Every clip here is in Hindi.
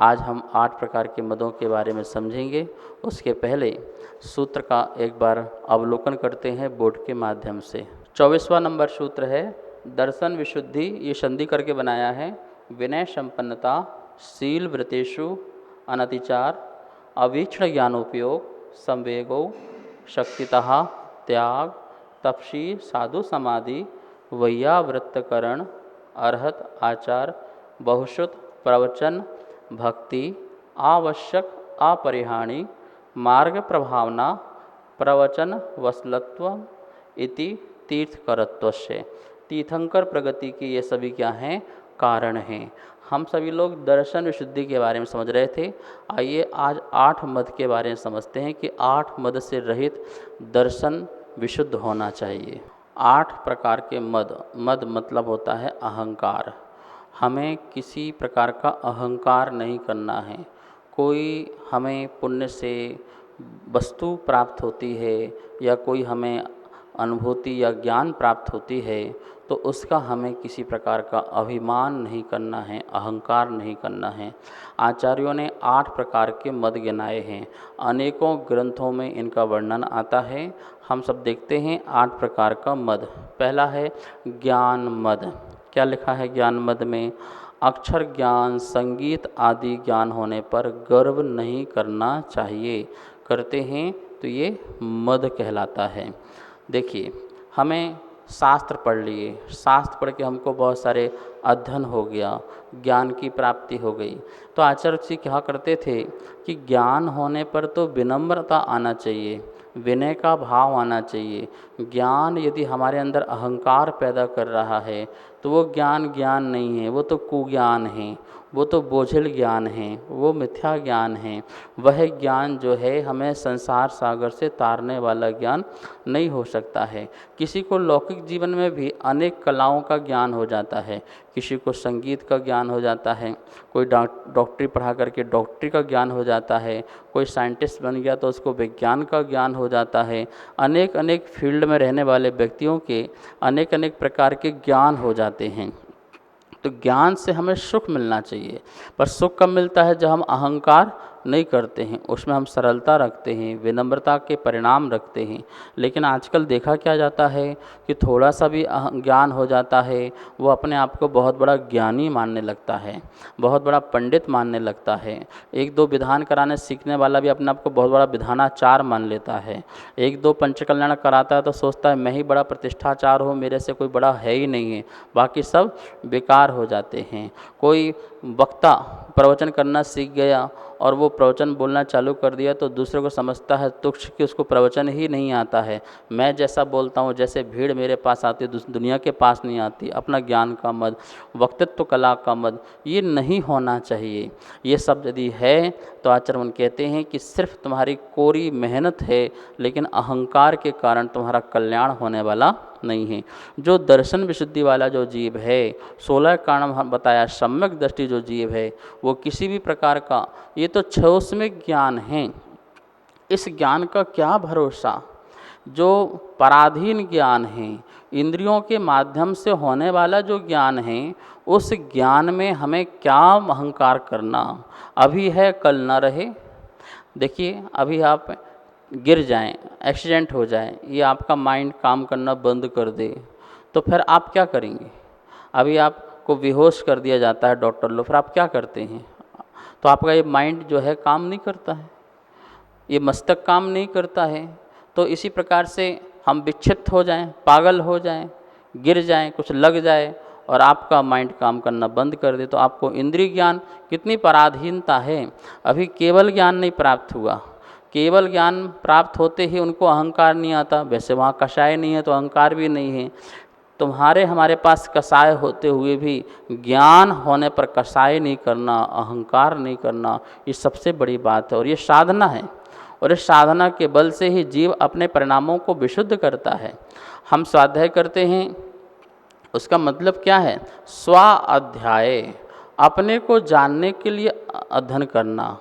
आज हम 8 प्रकार के मदों के बारे में समझेंगे। उसके पहले सूत्र का एक बार अवलोकन करते हैं बोर्ड के माध्यम से। 24वां नंबर सूत्र है दर्शन विशुद्धि, ये संधि करके बनाया है। विनय संपन्नता, शील व्रतेषु अनतिचार, अवीक्षण ज्ञानोपयोग, संवेगो, शक्तितः त्याग, तपसी साधु समाधि, वैयावृत्तकरण, अर्हत आचार, बहुश्रुत प्रवचन, भक्ति, आवश्यक अपरिहाणी, मार्ग प्रभावना, प्रवचन वसलत्व इति तीर्थकरत्वस्य। तीर्थंकर प्रगति के ये सभी क्या हैं? कारण हैं। हम सभी लोग दर्शन विशुद्धि के बारे में समझ रहे थे। आइए आज 8 मद के बारे में समझते हैं कि 8 मद से रहित दर्शन विशुद्ध होना चाहिए। 8 प्रकार के मद, मद मतलब होता है अहंकार। हमें किसी प्रकार का अहंकार नहीं करना है। कोई हमें पुण्य से वस्तु प्राप्त होती है या कोई हमें अनुभूति या ज्ञान प्राप्त होती है तो उसका हमें किसी प्रकार का अभिमान नहीं करना है, अहंकार नहीं करना है। आचार्यों ने 8 प्रकार के मद गिनाए हैं। अनेकों ग्रंथों में इनका वर्णन आता है। हम सब देखते हैं 8 प्रकार का मद। पहला है ज्ञान मद। क्या लिखा है ज्ञान मद में? अक्षर ज्ञान, संगीत आदि ज्ञान होने पर गर्व नहीं करना चाहिए। करते हैं तो ये मद कहलाता है। देखिए, हमें शास्त्र पढ़ लिए, शास्त्र पढ़ के हमको बहुत सारे अध्ययन हो गया, ज्ञान की प्राप्ति हो गई, तो आचार्य जी क्या करते थे कि ज्ञान होने पर तो विनम्रता आना चाहिए, विनय का भाव आना चाहिए। ज्ञान यदि हमारे अंदर अहंकार पैदा कर रहा है तो वो ज्ञान ज्ञान नहीं है, वो तो कुज्ञान है, वो तो बोझिल ज्ञान है, वो मिथ्या ज्ञान है। वह ज्ञान जो है हमें संसार सागर से तारने वाला ज्ञान नहीं हो सकता है। किसी को लौकिक जीवन में भी अनेक कलाओं का ज्ञान हो जाता है, किसी को संगीत का ज्ञान हो जाता है, कोई डॉक्टरी पढ़ा करके डॉक्टरी का ज्ञान हो जाता है, कोई साइंटिस्ट बन गया तो उसको विज्ञान का ज्ञान हो जाता है। अनेक अनेक फील्ड में रहने वाले व्यक्तियों के अनेक अनेक प्रकार के ज्ञान हो जाते हैं। तो ज्ञान से हमें सुख मिलना चाहिए, पर सुख कब मिलता है? जब हम अहंकार नहीं करते हैं, उसमें हम सरलता रखते हैं, विनम्रता के परिणाम रखते हैं। लेकिन आजकल देखा क्या जाता है कि थोड़ा सा भी ज्ञान हो जाता है वो अपने आप को बहुत बड़ा ज्ञानी मानने लगता है, बहुत बड़ा पंडित मानने लगता है। 1-2 विधान कराने सीखने वाला भी अपने आप को बहुत बड़ा विधानाचार मान लेता है। 1-2 पंचकल्याण कराता है तो सोचता है मैं ही बड़ा प्रतिष्ठाचार हूँ, मेरे से कोई बड़ा है ही नहीं है, बाकी सब बेकार हो जाते हैं। कोई वक्ता प्रवचन करना सीख गया और वो प्रवचन बोलना चालू कर दिया तो दूसरे को समझता है तुच्छ कि उसको प्रवचन ही नहीं आता है। मैं जैसा बोलता हूँ, जैसे भीड़ मेरे पास आती है दुनिया के पास नहीं आती। अपना ज्ञान का मद, वक्तृत्व कला का मद, ये नहीं होना चाहिए। ये सब यदि है तो आचरण कहते हैं कि सिर्फ तुम्हारी कोरी मेहनत है, लेकिन अहंकार के कारण तुम्हारा कल्याण होने वाला नहीं है। जो दर्शन विशुद्धि वाला जो जीव है, 16 कारण हम बताया, सम्यक दृष्टि जो जीव है वो किसी भी प्रकार का, ये तो क्षयोस्मिक ज्ञान है, इस ज्ञान का क्या भरोसा? जो पराधीन ज्ञान है, इंद्रियों के माध्यम से होने वाला जो ज्ञान है, उस ज्ञान में हमें क्या अहंकार करना? अभी है कल ना रहे। देखिए, अभी आप गिर जाएं, एक्सीडेंट हो जाए, ये आपका माइंड काम करना बंद कर दे तो फिर आप क्या करेंगे? अभी आपको बेहोश कर दिया जाता है डॉक्टर लोग, फिर आप क्या करते हैं? तो आपका ये माइंड जो है काम नहीं करता है, ये मस्तक काम नहीं करता है। तो इसी प्रकार से हम विक्षिप्त हो जाएं, पागल हो जाएं, गिर जाएं, कुछ लग जाए और आपका माइंड काम करना बंद कर दे तो आपको इंद्रिय ज्ञान, कितनी पराधीनता है। अभी केवल ज्ञान नहीं प्राप्त हुआ, केवल ज्ञान प्राप्त होते ही उनको अहंकार नहीं आता। वैसे वहाँ कषाय नहीं है तो अहंकार भी नहीं है। तुम्हारे हमारे पास कषाय होते हुए भी ज्ञान होने पर कषाय नहीं करना, अहंकार नहीं करना, ये सबसे बड़ी बात है और ये साधना है। और इस साधना के बल से ही जीव अपने परिणामों को विशुद्ध करता है। हम स्वाध्याय करते हैं, उसका मतलब क्या है? स्व अध्याय, अपने को जानने के लिए अध्ययन करना,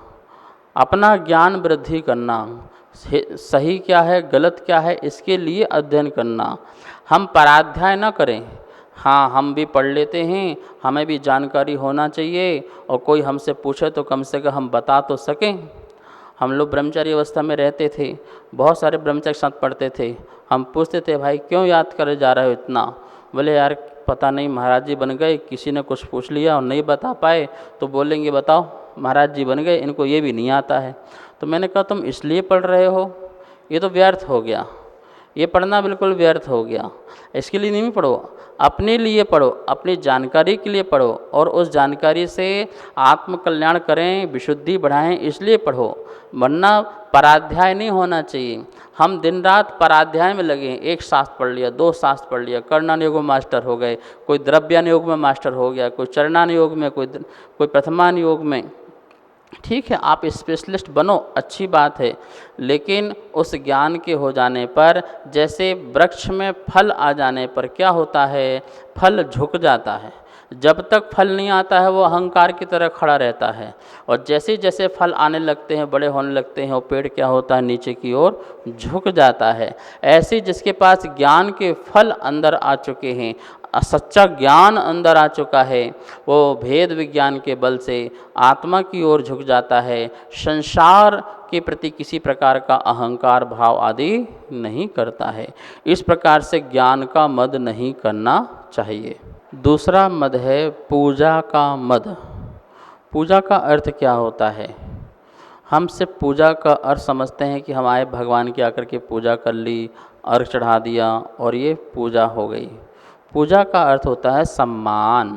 अपना ज्ञान वृद्धि करना, सही क्या है गलत क्या है इसके लिए अध्ययन करना। हम पराध्याय न करें, हाँ, हम भी पढ़ लेते हैं, हमें भी जानकारी होना चाहिए, और कोई हमसे पूछे तो कम से कम हम बता तो सकें। हम लोग ब्रह्मचारी अवस्था में रहते थे, बहुत सारे ब्रह्मचारी के साथ पढ़ते थे। हम पूछते थे, भाई क्यों याद करे जा रहे हो इतना? बोले यार पता नहीं, महाराज जी बन गए, किसी ने कुछ पूछ लिया और नहीं बता पाए तो बोलेंगे बताओ महाराज जी बन गए, इनको ये भी नहीं आता है। तो मैंने कहा तुम इसलिए पढ़ रहे हो, ये तो व्यर्थ हो गया, ये पढ़ना बिल्कुल व्यर्थ हो गया। इसके लिए नहीं पढ़ो, अपने लिए पढ़ो, अपनी जानकारी के लिए पढ़ो, और उस जानकारी से आत्म कल्याण करें, विशुद्धि बढ़ाएं, इसलिए पढ़ो। वरना पराध्याय नहीं होना चाहिए। हम दिन रात पराध्याय में लगे हैं, एक शास्त्र पढ़ लिया, दो शास्त्र पढ़ लिया, कर्णान योग में मास्टर हो गए, कोई द्रव्यान योग में मास्टर हो गया, कोई चरणान योग में, कोई प्रथमान योग में। ठीक है, आप स्पेशलिस्ट बनो, अच्छी बात है, लेकिन उस ज्ञान के हो जाने पर, जैसे वृक्ष में फल आ जाने पर क्या होता है, फल झुक जाता है। जब तक फल नहीं आता है वो अहंकार की तरह खड़ा रहता है, और जैसे जैसे फल आने लगते हैं, बड़े होने लगते हैं, वो पेड़ क्या होता है, नीचे की ओर झुक जाता है। ऐसे जिसके पास ज्ञान के फल अंदर आ चुके हैं, सच्चा ज्ञान अंदर आ चुका है, वो भेद विज्ञान के बल से आत्मा की ओर झुक जाता है, संसार के प्रति किसी प्रकार का अहंकार भाव आदि नहीं करता है। इस प्रकार से ज्ञान का मद नहीं करना चाहिए। दूसरा मद है पूजा का मद। पूजा का अर्थ क्या होता है? हम सिर्फ पूजा का अर्थ समझते हैं कि हम आए भगवान की आकर के पूजा कर ली, अर्घ चढ़ा दिया और ये पूजा हो गई। पूजा का अर्थ होता है सम्मान।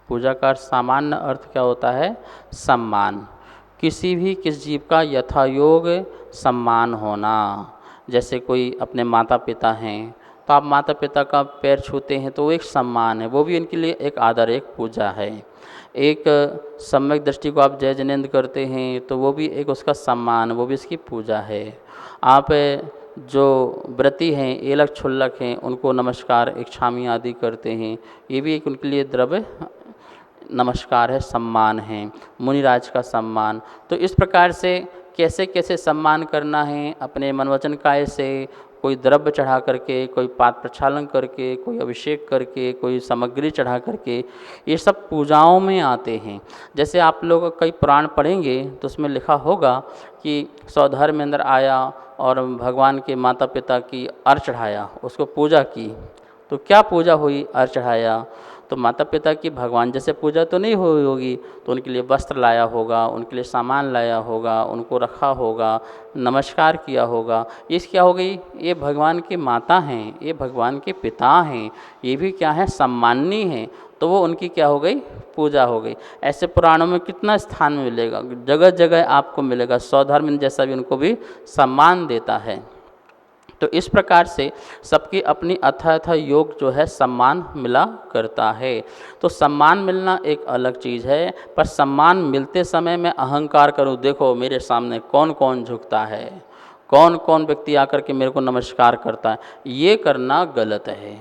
पूजा का सामान्य अर्थ क्या होता है? सम्मान। किस जीव का यथायोग सम्मान होना। जैसे कोई अपने माता पिता हैं, तो आप माता पिता का पैर छूते हैं तो वो एक सम्मान है, वो भी इनके लिए एक आदर, एक पूजा है। एक सम्यक दृष्टि को आप जय जिनेंद्र करते हैं तो वो भी एक उसका सम्मान, वो भी इसकी पूजा है। आप जो व्रती हैं, एलक छुल्लक हैं, उनको नमस्कार इक्षामी आदि करते हैं, ये भी एक उनके लिए द्रव्य नमस्कार है, सम्मान है, मुनिराज का सम्मान। तो इस प्रकार से कैसे कैसे सम्मान करना है अपने मनवचन काय से, कोई द्रव्य चढ़ा करके, कोई पात्र प्रक्षालन करके, कोई अभिषेक करके, कोई सामग्री चढ़ा करके, ये सब पूजाओं में आते हैं। जैसे आप लोग कई पुराण पढ़ेंगे तो उसमें लिखा होगा कि सौधर्मेंद्र आया और भगवान के माता पिता की अर्घ चढ़ाया, उसको पूजा की। तो क्या पूजा हुई? अर्घ चढ़ाया। तो माता पिता की भगवान जैसे पूजा तो नहीं हुई होगी, तो उनके लिए वस्त्र लाया होगा, उनके लिए सामान लाया होगा, उनको रखा होगा, नमस्कार किया होगा। ये क्या हो गई? ये भगवान की माता हैं, ये भगवान के पिता हैं, ये भी क्या है? सम्माननीय हैं। तो वो उनकी क्या हो गई? पूजा हो गई। ऐसे पुराणों में कितना स्थान मिलेगा, जगह जगह आपको मिलेगा। सौधर्म जैसा भी उनको भी सम्मान देता है। तो इस प्रकार से सबकी अपनी अथाथ योग जो है सम्मान मिला करता है। तो सम्मान मिलना एक अलग चीज़ है, पर सम्मान मिलते समय मैं अहंकार करूं, देखो मेरे सामने कौन कौन झुकता है, कौन कौन व्यक्ति आकर के मेरे को नमस्कार करता है, ये करना गलत है,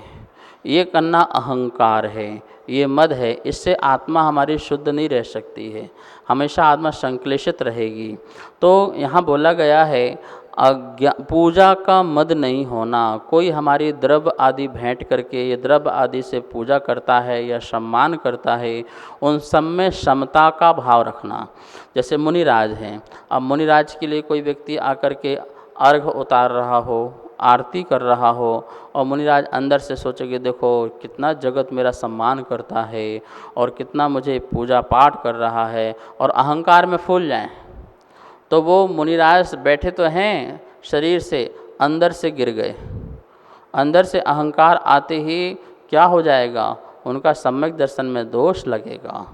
ये करना अहंकार है, ये मद है। इससे आत्मा हमारी शुद्ध नहीं रह सकती है, हमेशा आत्मा संक्लेशित रहेगी। तो यहाँ बोला गया है पूजा का मद नहीं होना। कोई हमारी द्रव्य आदि भेंट करके, ये द्रव्य आदि से पूजा करता है या सम्मान करता है, उन सब में समता का भाव रखना। जैसे मुनिराज हैं, अब मुनिराज के लिए कोई व्यक्ति आकर के अर्घ उतार रहा हो, आरती कर रहा हो, और मुनिराज अंदर से सोचे कि देखो कितना जगत मेरा सम्मान करता है और कितना मुझे पूजा पाठ कर रहा है, और अहंकार में फूल जाएं, तो वो मुनिराज बैठे तो हैं शरीर से, अंदर से गिर गए। अंदर से अहंकार आते ही क्या हो जाएगा? उनका सम्यक दर्शन में दोष लगेगा।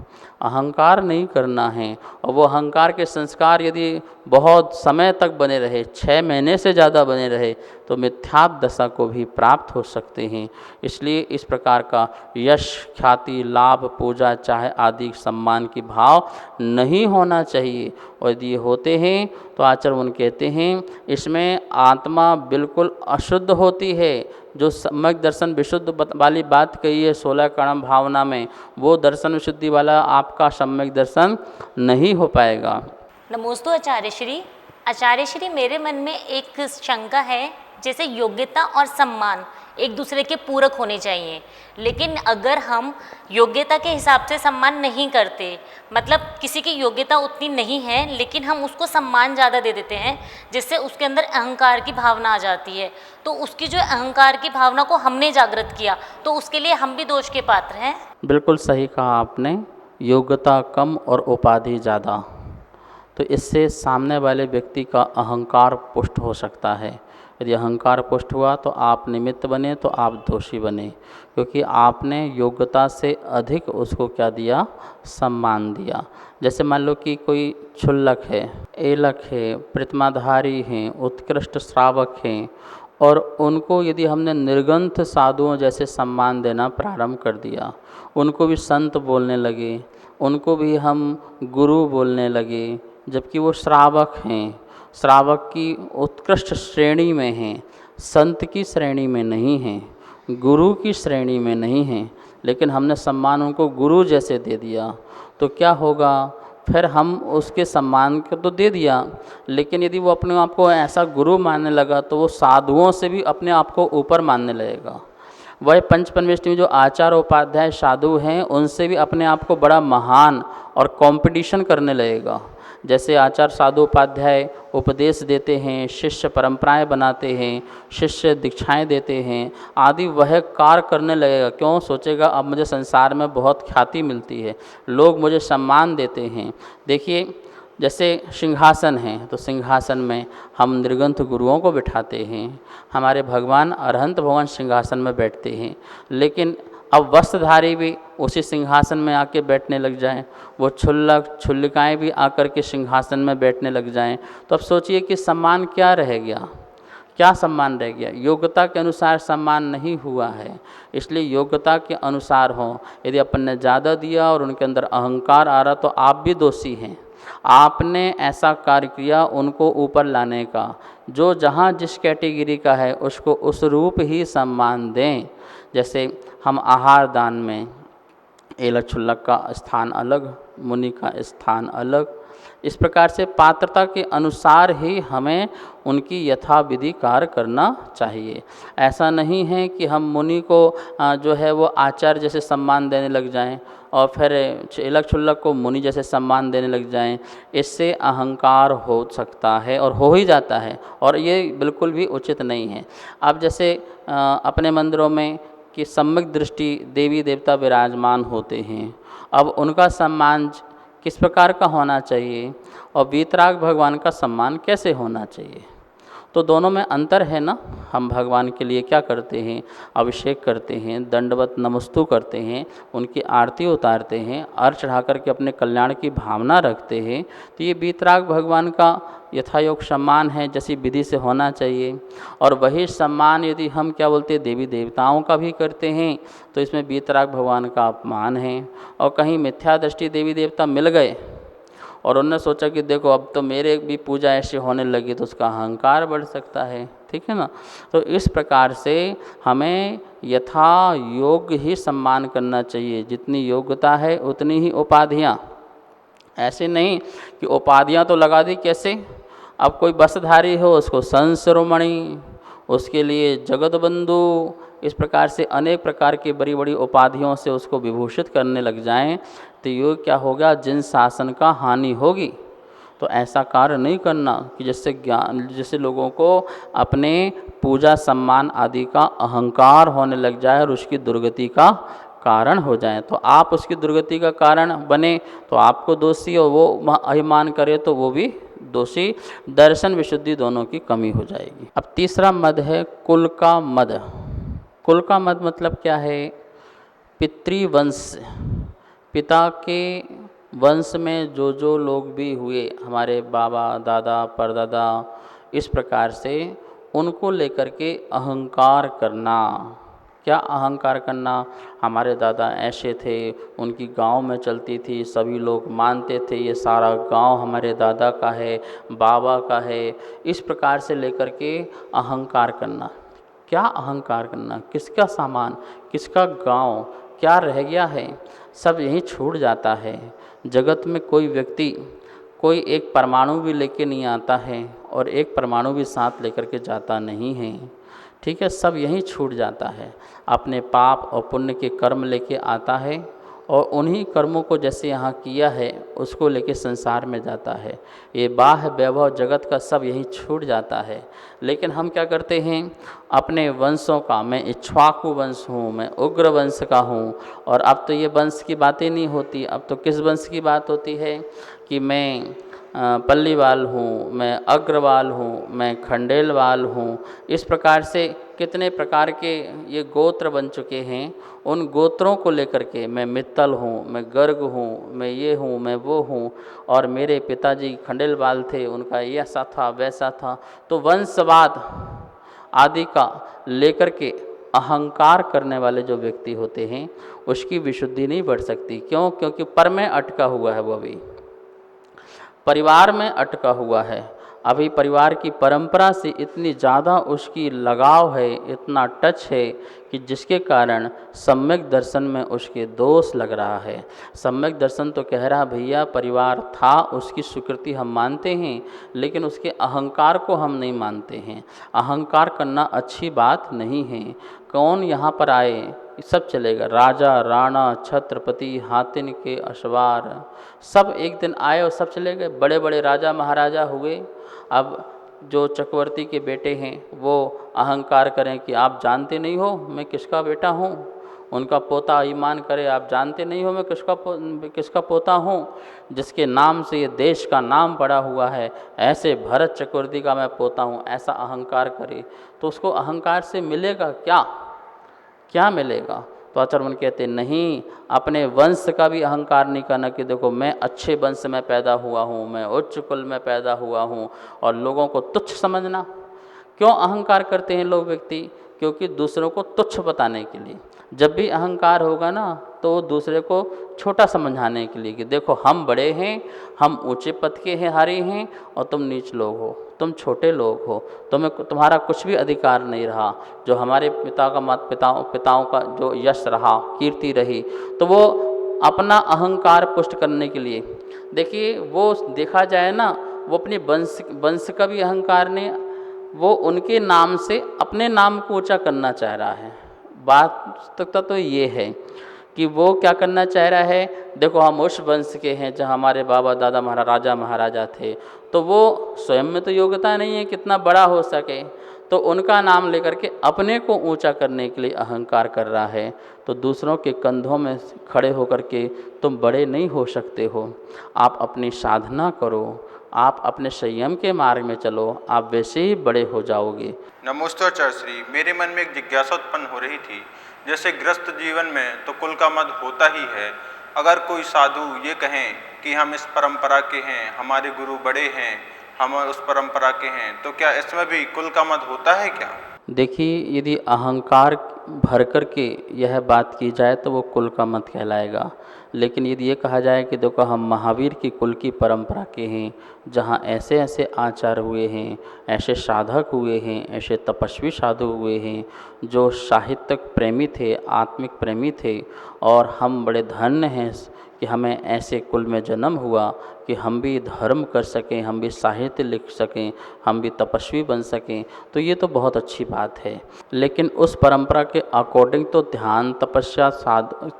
अहंकार नहीं करना है, और वो अहंकार के संस्कार यदि बहुत समय तक बने रहे, 6 महीने से ज़्यादा बने रहे, तो मिथ्यात्व दशा को भी प्राप्त हो सकते हैं। इसलिए इस प्रकार का यश, ख्याति, लाभ, पूजा, चाहे आदि सम्मान की भाव नहीं होना चाहिए। और यदि होते हैं तो आचरण कहते हैं इसमें आत्मा बिल्कुल अशुद्ध होती है। जो सम्यक दर्शन विशुद्ध वाली बात कही है 16 कर्म भावना में, वो दर्शन विशुद्धि वाला आपका सम्यक दर्शन नहीं हो पाएगा। नमोस्तु आचार्य श्री। आचार्य श्री, मेरे मन में एक शंका है, जैसे योग्यता और सम्मान, एक दूसरे के पूरक होने चाहिए। लेकिन अगर हम योग्यता के हिसाब से सम्मान नहीं करते, मतलब किसी की योग्यता उतनी नहीं है लेकिन हम उसको सम्मान ज़्यादा दे देते हैं, जिससे उसके अंदर अहंकार की भावना आ जाती है, तो उसकी जो अहंकार की भावना को हमने जागृत किया तो उसके लिए हम भी दोष के पात्र हैं। बिल्कुल सही कहा आपने। योग्यता कम और उपाधि ज़्यादा, तो इससे सामने वाले व्यक्ति का अहंकार पुष्ट हो सकता है। यदि अहंकार पुष्ट हुआ तो आप निमित्त बने, तो आप दोषी बने, क्योंकि आपने योग्यता से अधिक उसको क्या दिया, सम्मान दिया। जैसे मान लो कि कोई क्षुल्लक है, एलक है, प्रतिमाधारी हैं, उत्कृष्ट श्रावक हैं, और उनको यदि हमने निर्ग्रंथ साधुओं जैसे सम्मान देना प्रारंभ कर दिया, उनको भी संत बोलने लगे, उनको भी हम गुरु बोलने लगे, जबकि वो श्रावक हैं, श्रावक की उत्कृष्ट श्रेणी में हैं, संत की श्रेणी में नहीं हैं, गुरु की श्रेणी में नहीं हैं, लेकिन हमने सम्मान उनको गुरु जैसे दे दिया, तो क्या होगा, फिर हम उसके सम्मान को तो दे दिया, लेकिन यदि वो अपने आप को ऐसा गुरु मानने लगा तो वो साधुओं से भी अपने आप को ऊपर मानने लगेगा। वह पंचपरमेष्ठी में जो आचार्य उपाध्याय साधु हैं उनसे भी अपने आप को बड़ा महान और कंपटीशन करने लगेगा। जैसे आचार्य साधु उपाध्याय उपदेश देते हैं, शिष्य परंपराएं बनाते हैं, शिष्य दीक्षाएं देते हैं आदि, वह कार्य करने लगेगा। क्यों? सोचेगा अब मुझे संसार में बहुत ख्याति मिलती है, लोग मुझे सम्मान देते हैं। देखिए जैसे सिंहासन है, तो सिंहासन में हम निर्ग्रंथ गुरुओं को बिठाते हैं, हमारे भगवान अरहंत भगवान सिंहासन में बैठते हैं, लेकिन अब वस्त्रधारी भी उसी सिंहासन में आके बैठने लग जाएं, वो क्षुल्लक क्षुल्लिकाएँ भी आकर के सिंहासन में बैठने लग जाएं, तो अब सोचिए कि सम्मान क्या रह गया, क्या सम्मान रह गया? योग्यता के अनुसार सम्मान नहीं हुआ है। इसलिए योग्यता के अनुसार हो। यदि अपन ने ज़्यादा दिया और उनके अंदर अहंकार आ रहा तो आप भी दोषी हैं। आपने ऐसा कार्य किया उनको ऊपर लाने का। जो जहाँ जिस कैटेगरी का है उसको उस रूप ही सम्मान दें। जैसे हम आहार दान में एलक क्षुल्लक का स्थान अलग, मुनि का स्थान अलग, इस प्रकार से पात्रता के अनुसार ही हमें उनकी यथाविधि कार्य करना चाहिए। ऐसा नहीं है कि हम मुनि को जो है वो आचार्य जैसे सम्मान देने लग जाएं और फिर एलक क्षुल्लक को मुनि जैसे सम्मान देने लग जाएं। इससे अहंकार हो सकता है और हो ही जाता है, और ये बिल्कुल भी उचित नहीं है। अब जैसे अपने मंदिरों में कि सम्यक दृष्टि देवी देवता विराजमान होते हैं, अब उनका सम्मान किस प्रकार का होना चाहिए और वीतराग भगवान का सम्मान कैसे होना चाहिए? तो दोनों में अंतर है ना। हम भगवान के लिए क्या करते हैं, अभिषेक करते हैं, दंडवत नमस्तु करते हैं, उनकी आरती उतारते हैं, अर्घ चढ़ा करके अपने कल्याण की भावना रखते हैं, तो ये वीतराग भगवान का यथायोग सम्मान है, जैसी विधि से होना चाहिए। और वही सम्मान यदि हम क्या बोलते हैं देवी देवताओं का भी करते हैं तो इसमें वीतराग भगवान का अपमान है। और कहीं मिथ्या दृष्टि देवी देवता मिल गए और उन्होंने सोचा कि देखो अब तो मेरे भी पूजा ऐसी होने लगी, तो उसका अहंकार बढ़ सकता है, ठीक है ना। तो इस प्रकार से हमें यथा योग्य ही सम्मान करना चाहिए, जितनी योग्यता है उतनी ही उपाधियाँ। ऐसे नहीं कि उपाधियाँ तो लगा दी कैसे, अब कोई बसधारी हो उसको संत शिरोमणि, उसके लिए जगत बंधु, इस प्रकार से अनेक प्रकार की बड़ी बड़ी उपाधियों से उसको विभूषित करने लग जाएं, तो ये क्या होगा, जिन शासन का हानि होगी। तो ऐसा कार्य नहीं करना कि जिससे लोगों को अपने पूजा सम्मान आदि का अहंकार होने लग जाए और उसकी दुर्गति का कारण हो जाए। तो आप उसकी दुर्गति का कारण बने तो आपको दोषी, और वो अभिमान करे तो वो भी दोषी। दर्शन विशुद्धि दोनों की कमी हो जाएगी। अब तीसरा मद है कुल का मद। कुल का मद मतलब क्या है? पितृवंश, पिता के वंश में जो लोग भी हुए, हमारे बाबा दादा परदादा, इस प्रकार से उनको लेकर के अहंकार करना। क्या अहंकार करना? हमारे दादा ऐसे थे, उनकी गांव में चलती थी, सभी लोग मानते थे ये सारा गांव हमारे दादा का है, बाबा का है। इस प्रकार से लेकर के अहंकार करना। क्या अहंकार करना? किसका सामान, किसका गांव, क्या रह गया है, सब यहीं छूट जाता है। जगत में कोई व्यक्ति कोई एक परमाणु भी लेके नहीं आता है और एक परमाणु भी साथ लेकर के जाता नहीं है। ठीक है, सब यहीं छूट जाता है। अपने पाप और पुण्य के कर्म लेके आता है और उन्हीं कर्मों को जैसे यहाँ किया है उसको लेके संसार में जाता है। ये बाह्य वैभव जगत का सब यहीं छूट जाता है। लेकिन हम क्या करते हैं, अपने वंशों का, मैं इक्ष्वाकु वंश हूँ, मैं उग्र वंश का हूँ, और अब तो ये वंश की बातें नहीं होती, अब तो किस वंश की बात होती है कि मैं पल्लीवाल हूँ, मैं अग्रवाल हूँ, मैं खंडेलवाल हूँ। इस प्रकार से कितने प्रकार के ये गोत्र बन चुके हैं। उन गोत्रों को लेकर के मैं मित्तल हूँ, मैं गर्ग हूँ, मैं ये हूँ, मैं वो हूँ, और मेरे पिताजी खंडेलवाल थे, उनका ये ऐसा था वैसा था। तो वंशवाद आदि का लेकर के अहंकार करने वाले जो व्यक्ति होते हैं उसकी विशुद्धि नहीं बढ़ सकती। क्यों? क्योंकि पर में अटका हुआ है, वो अभी परिवार में अटका हुआ है। अभी परिवार की परंपरा से इतनी ज़्यादा उसकी लगाव है, इतना टच है कि जिसके कारण सम्यक दर्शन में उसके दोष लग रहा है। सम्यक दर्शन तो कह रहा भैया परिवार था, उसकी स्वीकृति हम मानते हैं, लेकिन उसके अहंकार को हम नहीं मानते हैं। अहंकार करना अच्छी बात नहीं है। कौन यहाँ पर आए सब चलेगा, राजा राणा छत्रपति हातिन के अशवार सब एक दिन आए और सब चले गए। बड़े बड़े राजा महाराजा हुए। अब जो चक्रवर्ती के बेटे हैं वो अहंकार करें कि आप जानते नहीं हो मैं किसका बेटा हूँ। उनका पोता ईमान करे आप जानते नहीं हो मैं किसका पोता हूँ, जिसके नाम से ये देश का नाम पड़ा हुआ है, ऐसे भरत चक्रवर्ती का मैं पोता हूँ, ऐसा अहंकार करे तो उसको अहंकार से मिलेगा क्या? क्या मिलेगा? तो आचार्य मन कहते नहीं, अपने वंश का भी अहंकार नहीं करना कि देखो मैं अच्छे वंश में पैदा हुआ हूँ, मैं उच्च कुल में पैदा हुआ हूँ, और लोगों को तुच्छ समझना। क्यों अहंकार करते हैं लोग व्यक्ति? क्योंकि दूसरों को तुच्छ बताने के लिए। जब भी अहंकार होगा ना तो वो दूसरे को छोटा समझाने के लिए कि देखो हम बड़े हैं, हम ऊंचे पद के हैं, हारे हैं, और तुम नीच लोग हो, तुम छोटे लोग हो, तुम्हारा कुछ भी अधिकार नहीं रहा। जो हमारे पिताओं का जो यश रहा, कीर्ति रही, तो वो अपना अहंकार पुष्ट करने के लिए, देखिए वो देखा जाए ना, वो अपने वंश का भी अहंकार नहीं, वो उनके नाम से अपने नाम को ऊंचा करना चाह रहा है। वास्तविकता तो ये है कि वो क्या करना चाह रहा है, देखो हम उस वंश के हैं जहाँ हमारे बाबा दादा राजा महाराजा थे, तो वो स्वयं में तो योग्यता नहीं है कितना बड़ा हो सके, तो उनका नाम लेकर के अपने को ऊंचा करने के लिए अहंकार कर रहा है। तो दूसरों के कंधों में खड़े होकर के तुम बड़े नहीं हो सकते हो। आप अपनी साधना करो, आप अपने संयम के मार्ग में चलो, आप वैसे ही बड़े हो जाओगे। नमोस्तु आचार्य श्री। मेरे मन में एक जिज्ञासा उत्पन्न हो रही थी, जैसे गृहस्थ जीवन में तो कुल का मद होता ही है, अगर कोई साधु ये कहें कि हम इस परंपरा के हैं, हमारे गुरु बड़े हैं, हम उस परंपरा के हैं, तो क्या इसमें भी कुल का मद होता है क्या? देखिए, यदि अहंकार भर कर के यह बात की जाए तो वो कुल का मत कहलाएगा। लेकिन यदि ये कहा जाए कि देखो हम महावीर की कुल की परंपरा के हैं, जहाँ ऐसे ऐसे आचार हुए हैं, ऐसे साधक हुए हैं, ऐसे तपस्वी साधु हुए हैं जो साहित्यिक प्रेमी थे, आत्मिक प्रेमी थे, और हम बड़े धन्य हैं कि हमें ऐसे कुल में जन्म हुआ कि हम भी धर्म कर सकें, हम भी साहित्य लिख सकें, हम भी तपस्वी बन सकें, तो ये तो बहुत अच्छी बात है। लेकिन उस परंपरा के अकॉर्डिंग तो ध्यान तपस्या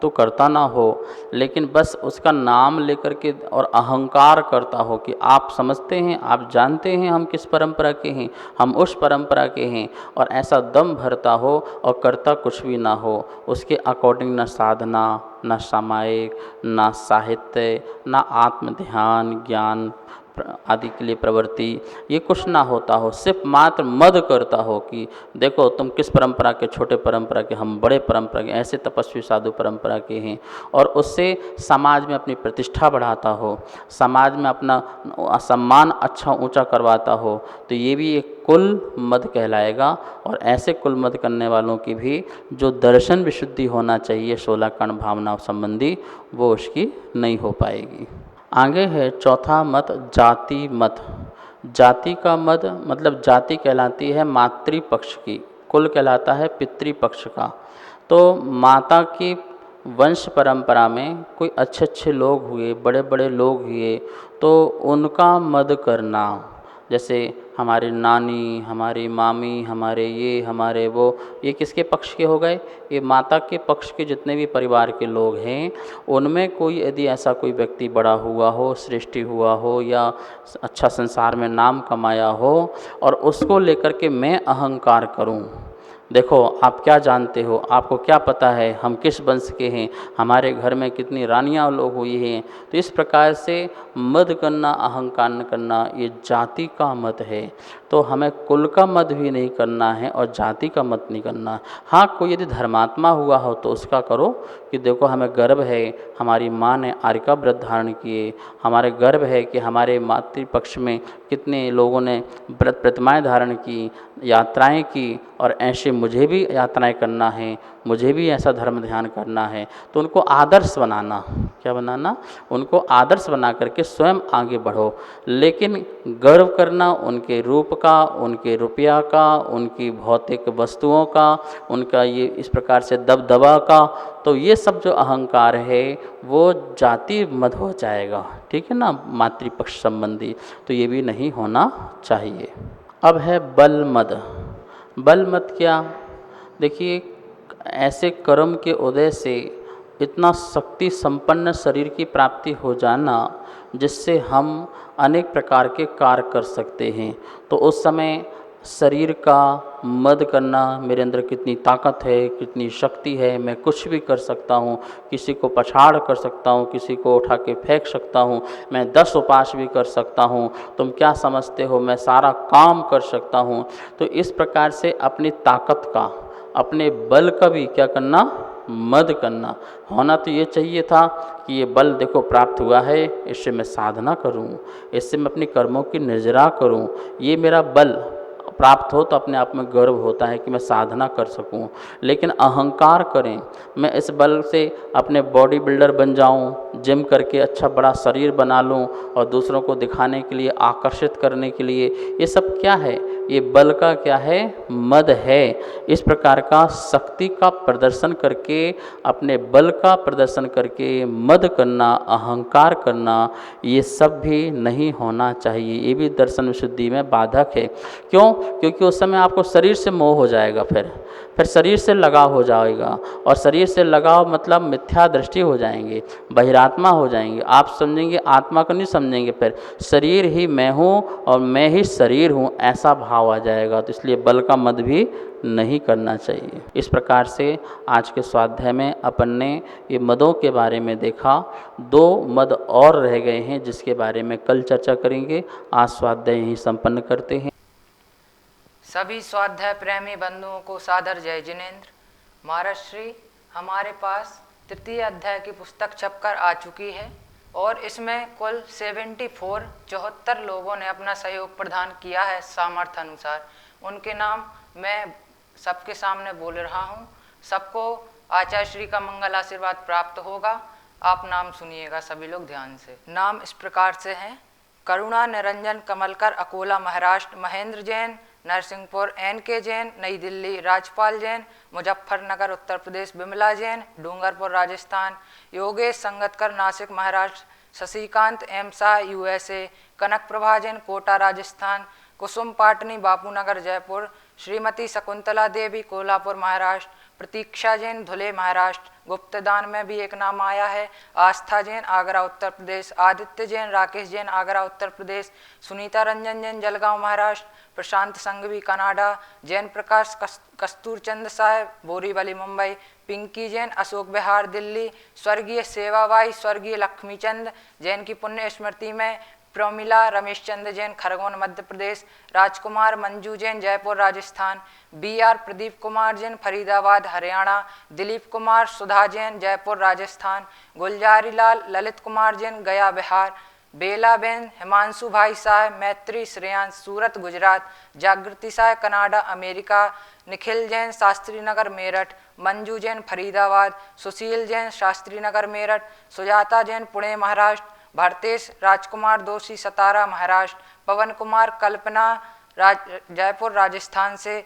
तो करता ना हो, लेकिन बस उसका नाम लेकर के और अहंकार करता हो कि आप समझते हैं, आप जानते हैं हम किस परंपरा के हैं, हम उस परंपरा के हैं, और ऐसा दम भरता हो और करता कुछ भी ना हो। उसके अकॉर्डिंग न साधना, न सामायिक, न साहित्य, न आत्म ध्यान ज्ञान आदि के लिए प्रवृत्ति, ये कुछ ना होता हो, सिर्फ मात्र मद करता हो कि देखो तुम किस परंपरा के, छोटे परंपरा के, हम बड़े परंपरा के, ऐसे तपस्वी साधु परंपरा के हैं, और उससे समाज में अपनी प्रतिष्ठा बढ़ाता हो, समाज में अपना सम्मान अच्छा ऊंचा करवाता हो, तो ये भी एक कुल मद कहलाएगा। और ऐसे कुल मद करने वालों की भी जो दर्शन विशुद्धि होना चाहिए 16 कर्ण भावना संबंधी, वो उसकी नहीं हो पाएगी। आगे है चौथा मत, जाति मत। जाति का मत मतलब जाति कहलाती है मातृपक्ष की, कुल कहलाता है पितृपक्ष का। तो माता की वंश परंपरा में कोई अच्छे अच्छे लोग हुए, बड़े बड़े लोग हुए, तो उनका मद करना, जैसे हमारी नानी, हमारी मामी, हमारे ये, हमारे वो, ये किसके पक्ष के हो गए? ये माता के पक्ष के जितने भी परिवार के लोग हैं, उनमें कोई यदि ऐसा कोई व्यक्ति बड़ा हुआ हो, श्रेष्ठी हुआ हो, या अच्छा संसार में नाम कमाया हो, और उसको लेकर के मैं अहंकार करूं, देखो आप क्या जानते हो, आपको क्या पता है हम किस वंश के हैं, हमारे घर में कितनी रानियां लोग हुई हैं। तो इस प्रकार से मद करना, अहंकार न करना, ये जाति का मत है। तो हमें कुल का मत भी नहीं करना है और जाति का मत नहीं करना। हाँ, कोई यदि धर्मात्मा हुआ हो तो उसका करो कि देखो हमें गर्व है, हमारी माँ ने आर्य का व्रत धारण किए, हमारे गर्व है कि हमारे मातृपक्ष में कितने लोगों ने व्रत प्रतिमाएँ धारण की, यात्राएं की, और ऐसे मुझे भी यात्राएं करना है, मुझे भी ऐसा धर्म ध्यान करना है। तो उनको आदर्श बनाना, क्या बनाना? उनको आदर्श बना करके स्वयं आगे बढ़ो। लेकिन गर्व करना उनके रूप का, उनके रुपया का, उनकी भौतिक वस्तुओं का, उनका ये इस प्रकार से दबदबा का, तो ये सब जो अहंकार है वो जाति मत हो जाएगा, ठीक है ना, मातृपक्ष संबंधी। तो ये भी नहीं होना चाहिए। अब है बल मद। बल मत क्या? देखिए, ऐसे कर्म के उदय से इतना शक्ति संपन्न शरीर की प्राप्ति हो जाना जिससे हम अनेक प्रकार के कार्य कर सकते हैं। तो उस समय शरीर का मद करना, मेरे अंदर कितनी ताकत है, कितनी शक्ति है, मैं कुछ भी कर सकता हूँ, किसी को पछाड़ कर सकता हूँ, किसी को उठा के फेंक सकता हूँ, मैं 10 उपास भी कर सकता हूँ, तुम क्या समझते हो, मैं सारा काम कर सकता हूँ। तो इस प्रकार से अपनी ताकत का, अपने बल का भी क्या करना? मद करना। होना तो ये चाहिए था कि ये बल देखो प्राप्त हुआ है, इससे मैं साधना करूं, इससे मैं अपने कर्मों की निर्जरा करूं, ये मेरा बल प्राप्त हो तो अपने आप में गर्व होता है कि मैं साधना कर सकूं। लेकिन अहंकार करें, मैं इस बल से अपने बॉडी बिल्डर बन जाऊं, जिम करके अच्छा बड़ा शरीर बना लूं और दूसरों को दिखाने के लिए, आकर्षित करने के लिए, ये सब क्या है? ये बल का क्या है? मद है। इस प्रकार का शक्ति का प्रदर्शन करके, अपने बल का प्रदर्शन करके मद करना, अहंकार करना, ये सब भी नहीं होना चाहिए। ये भी दर्शन विशुद्धि में बाधक है। क्यों? क्योंकि उस समय आपको शरीर से मोह हो जाएगा, फिर शरीर से लगाव हो जाएगा, और शरीर से लगाव मतलब मिथ्या दृष्टि हो जाएंगे, बहिरात्मा हो जाएंगे। आप समझेंगे, आत्मा को नहीं समझेंगे, फिर शरीर ही मैं हूँ और मैं ही शरीर हूँ, ऐसा भाव आ जाएगा। तो इसलिए बल का मद भी नहीं करना चाहिए। इस प्रकार से आज के स्वाध्याय में अपन ने ये मदों के बारे में देखा। 2 मद और रह गए हैं जिसके बारे में कल चर्चा करेंगे। आज स्वाध्याय यहीं संपन्न करते हैं। सभी स्वाध्याय प्रेमी बंधुओं को सादर जय जिनेन्द्र। महाराज श्री, हमारे पास तृतीय अध्याय की पुस्तक छपकर आ चुकी है और इसमें कुल 74 लोगों ने अपना सहयोग प्रदान किया है सामर्थ्य अनुसार। उनके नाम मैं सबके सामने बोल रहा हूँ। सबको आचार्य श्री का मंगल आशीर्वाद प्राप्त होगा। आप नाम सुनिएगा सभी लोग ध्यान से। नाम इस प्रकार से हैं: करुणा निरंजन कमलकर, अकोला महाराष्ट्र; महेंद्र जैन, नरसिंहपुर; NK जैन, नई दिल्ली; राजपाल जैन, मुजफ्फरनगर उत्तर प्रदेश; विमला जैन, डूंगरपुर राजस्थान; योगेश संगतकर, नासिक महाराष्ट्र; शशिकांत M शाह, USA; कनक प्रभा जैन, कोटा राजस्थान; कुसुम पाटनी, बापूनगर जयपुर; श्रीमती शकुंतला देवी, कोल्हापुर महाराष्ट्र; प्रतीक्षा जैन, धुले महाराष्ट्र। गुप्तदान में भी एक नाम आया है: आस्था जैन, आगरा उत्तर प्रदेश; आदित्य जैन, राकेश जैन, आगरा उत्तर प्रदेश; सुनीता रंजन जैन, जलगांव महाराष्ट्र; प्रशांत संघवी, कनाडा; जैन प्रकाश कस्तूर चंद साहब, बोरीवली मुंबई; पिंकी जैन, अशोक विहार दिल्ली; स्वर्गीय सेवाबाई, स्वर्गीय लक्ष्मीचंद जैन की पुण्य स्मृति में; प्रमिला रमेश चंद्र जैन, खरगोन मध्य प्रदेश; राजकुमार मंजू जैन, जयपुर राजस्थान; BR प्रदीप कुमार जैन, फरीदाबाद हरियाणा; दिलीप कुमार सुधा जैन, जयपुर राजस्थान; गुलजारी लाल ललित कुमार जैन, गया बिहार; बेला बेन हिमांशु भाई साहब, मैत्री श्रेयांश, सूरत गुजरात; जागृति साह, कनाडा अमेरिका; निखिल जैन, शास्त्री नगर मेरठ; मंजू जैन, फरीदाबाद; सुशील जैन, शास्त्री नगर मेरठ; सुजाता जैन, पुणे महाराष्ट्र; भरतेश राजकुमार दोषी, सतारा महाराष्ट्र; पवन कुमार कल्पना जयपुर राजस्थान से;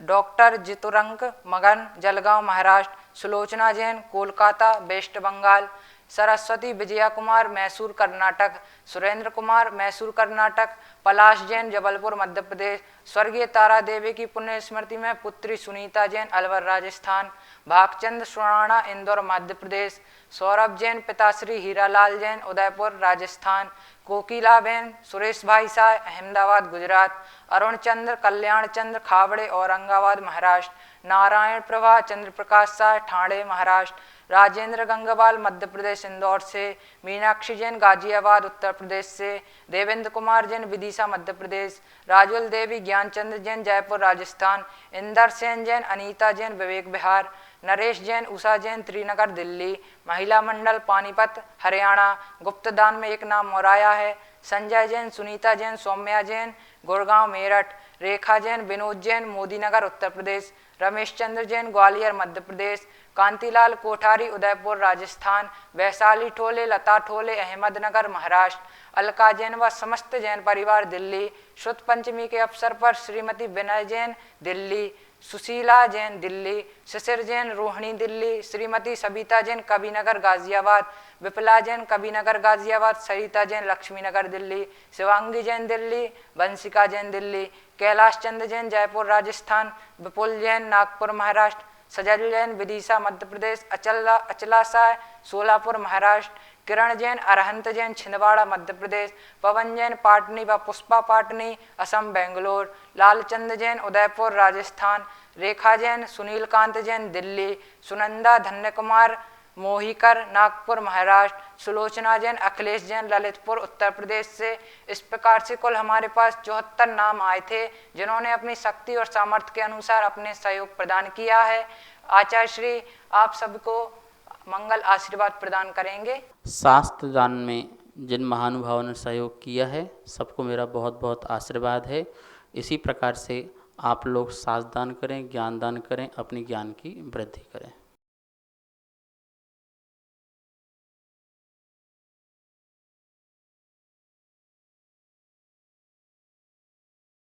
डॉक्टर जितुरंक मगन, जलगांव महाराष्ट्र; सुलोचना जैन, कोलकाता वेस्ट बंगाल; सरस्वती विजया कुमार मैसूर कर्नाटक, सुरेंद्र कुमार मैसूर कर्नाटक, पलाश जैन जबलपुर मध्य प्रदेश। स्वर्गीय तारा देवी की पुण्य स्मृति में पुत्री सुनीता जैन अलवर राजस्थान, भागचंद सुराणा इंदौर मध्य प्रदेश, सौरभ जैन पिताश्री हीरालाल जैन उदयपुर राजस्थान, कोकिला बहन सुरेश भाई शाह अहमदाबाद गुजरात, अरुण चंद्र कल्याण चंद्र खावड़े औरंगाबाद महाराष्ट्र, नारायण प्रभा चंद्र प्रकाश शाह ठाणे महाराष्ट्र, राजेंद्र गंगवाल मध्य प्रदेश इंदौर से, मीनाक्षी जैन गाजियाबाद उत्तर प्रदेश से, देवेंद्र कुमार जैन विदिशा मध्य प्रदेश, राजुल देवी ज्ञानचंद्र जैन जयपुर राजस्थान, इंदर सेन जैन अनीता जैन विवेक बिहार, नरेश जैन उषा जैन त्रिनगर दिल्ली, महिला मंडल पानीपत हरियाणा। गुप्तदान में एक नाम मोराया है। संजय जैन सुनीता जैन सौम्या जैन गुड़गांव मेरठ, रेखा जैन विनोद जैन मोदीनगर उत्तर प्रदेश, रमेश चंद्र जैन ग्वालियर मध्य प्रदेश, कांतिलाल कोठारी उदयपुर राजस्थान, वैशाली ठोले लता ठोले अहमदनगर महाराष्ट्र, अलका जैन व समस्त जैन परिवार दिल्ली। शुद्ध पंचमी के अवसर पर श्रीमती विनय जैन दिल्ली, सुशीला जैन दिल्ली, शिशिर जैन रोहिणी दिल्ली, श्रीमती सबिता जैन कबीनगर गाजियाबाद, विपला जैन कबीनगर गाजियाबाद, सरिता जैन लक्ष्मीनगर दिल्ली, शिवांगी जैन दिल्ली, वंशिका जैन दिल्ली, कैलाश चंद्र जैन जयपुर राजस्थान, विपुल जैन नागपुर महाराष्ट्र, सजल जैन विदिशा मध्य प्रदेश, अचला शाह सोलापुर महाराष्ट्र, किरण जैन अरहंत जैन छिंदवाड़ा मध्य प्रदेश, पवन जैन पाटनी व पुष्पा पाटनी असम बेंगलोर, लालचंद जैन उदयपुर राजस्थान, रेखा जैन सुनील कांत जैन दिल्ली, सुनंदा धन्य कुमार मोहिकर नागपुर महाराष्ट्र, सुलोचना जैन अखिलेश जैन ललितपुर उत्तर प्रदेश से। इस प्रकार से कुल हमारे पास 74 नाम आए थे जिन्होंने अपनी शक्ति और सामर्थ्य के अनुसार अपने सहयोग प्रदान किया है। आचार्य श्री आप सबको मंगल आशीर्वाद प्रदान करेंगे। शास्त्र दान में जिन महानुभावों ने सहयोग किया है सबको मेरा बहुत बहुत आशीर्वाद है। इसी प्रकार से आप लोग शास्त्र दान करें, ज्ञान दान करें, अपनी ज्ञान की वृद्धि करें।